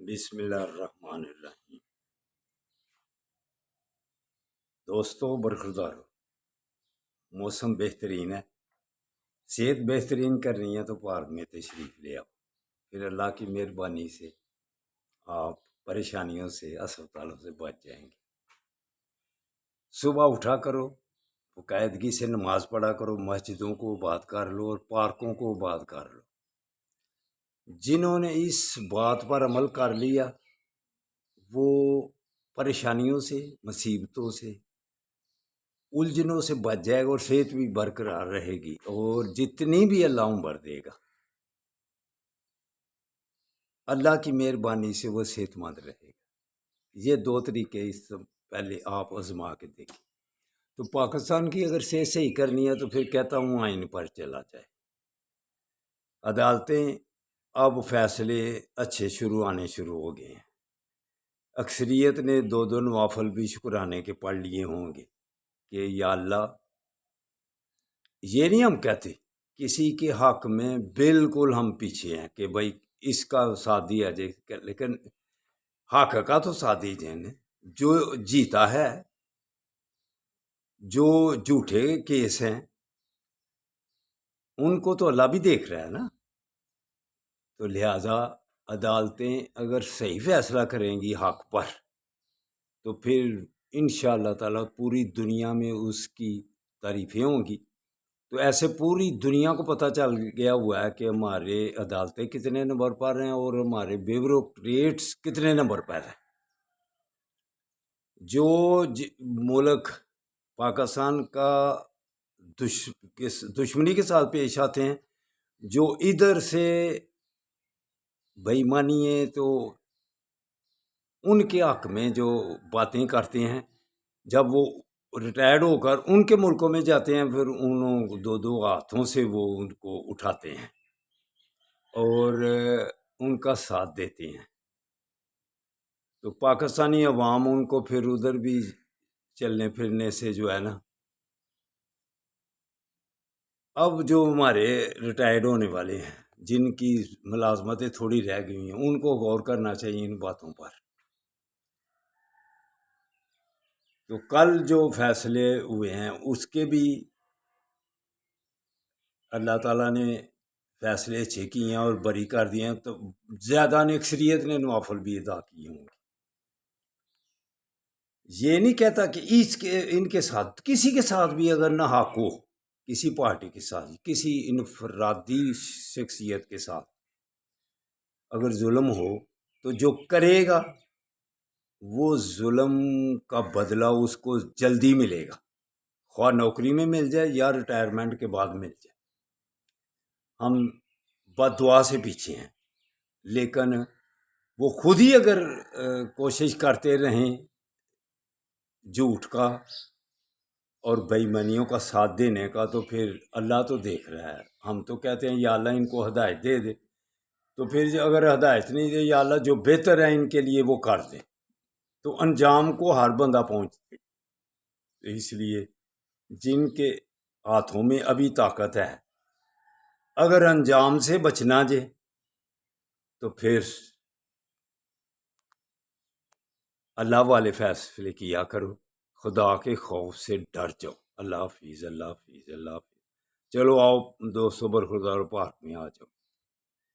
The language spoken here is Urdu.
بسم اللہ الرحمن الرحیم۔ دوستو برخوردارو، موسم بہترین ہے، صحت بہترین کرنی ہے تو پارک میں تشریف لے آؤ، پھر اللہ کی مہربانی سے آپ پریشانیوں سے اسپتالوں سے بچ جائیں گے۔ صبح اٹھا کرو، باقاعدگی سے نماز پڑھا کرو، مسجدوں کو آباد کر لو اور پارکوں کو آباد کر لو۔ جنہوں نے اس بات پر عمل کر لیا وہ پریشانیوں سے، مصیبتوں سے، الجھنوں سے بچ جائے گا اور صحت بھی برقرار رہے گی، اور جتنی بھی اللہ عمر دے گا اللہ کی مہربانی سے وہ صحت مند رہے گا۔ یہ دو طریقے اس سے پہلے آپ آزما کے دیکھیں۔ تو پاکستان کی اگر صحت صحیح کرنی ہے تو پھر کہتا ہوں آئین پر چلا جائے۔ عدالتیں اب فیصلے اچھے آنے شروع ہو گئے ہیں۔ اکثریت نے دو نوافل بھی شکرانے کے پڑھ لیے ہوں گے کہ یا اللہ، یہ نہیں ہم کہتے کسی کے حق میں بالکل ہم پیچھے ہیں کہ بھائی اس کا ساتھ دیا جائے، لیکن حق کا تو ساتھ دیجیے نا۔ جو جیتا ہے، جو جھوٹے کیس ہیں ان کو تو اللہ بھی دیکھ رہا ہے نا۔ تو لہذا عدالتیں اگر صحیح فیصلہ کریں گی حق پر تو پھر انشاءاللہ تعالی پوری دنیا میں اس کی تعریفیں ہوں گی۔ تو ایسے پوری دنیا کو پتہ چل گیا ہوا ہے کہ ہمارے عدالتیں کتنے نمبر پر ہیں اور ہمارے بیوروکریٹس کتنے نمبر پر ہیں۔ جو ملک پاکستان کا دشمنی کے ساتھ پیش آتے ہیں، جو ادھر سے بے ایمانی ہے، تو ان کے حق میں جو باتیں کرتے ہیں، جب وہ ریٹائرڈ ہو کر ان کے ملکوں میں جاتے ہیں پھر انہوں دو ہاتھوں سے وہ ان کو اٹھاتے ہیں اور ان کا ساتھ دیتے ہیں۔ تو پاکستانی عوام ان کو پھر ادھر بھی چلنے پھرنے سے جو ہے نا، اب جو ہمارے ریٹائرڈ ہونے والے ہیں جن کی ملازمتیں تھوڑی رہ گئی ہیں ان کو غور کرنا چاہیے ان باتوں پر۔ تو کل جو فیصلے ہوئے ہیں اس کے بھی اللہ تعالیٰ نے فیصلے اچھے کیے ہیں اور بری کر دیے ہیں، تو زیادہ نے اکثریت نے نوافل بھی ادا کیے ہوں گے۔ یہ نہیں کہتا کہ ان کے ساتھ کسی کے ساتھ بھی اگر نہ حق ہو، کسی پارٹی کے ساتھ، کسی انفرادی شخصیت کے ساتھ اگر ظلم ہو تو جو کرے گا وہ ظلم کا بدلہ اس کو جلدی ملے گا، خواہ نوکری میں مل جائے یا ریٹائرمنٹ کے بعد مل جائے۔ ہم بد دعا سے پیچھے ہیں، لیکن وہ خود ہی اگر کوشش کرتے رہیں جھوٹ کا اور بے ایمانیوں کا ساتھ دینے کا، تو پھر اللہ تو دیکھ رہا ہے۔ ہم تو کہتے ہیں یا اللہ ان کو ہدایت دے دے، تو پھر اگر ہدایت نہیں دے یا اللہ جو بہتر ہے ان کے لیے وہ کر دے، تو انجام کو ہر بندہ پہنچے۔ اس لیے جن کے ہاتھوں میں ابھی طاقت ہے، اگر انجام سے بچنا جائے تو پھر اللہ والے فیصلے کیا کرو، خدا کے خوف سے ڈر جاؤ۔ اللہ حافظ، اللہ حافظ، اللہ حافظ۔ چلو آؤ دوستو برخوردارو، پارک میں آ جاؤ۔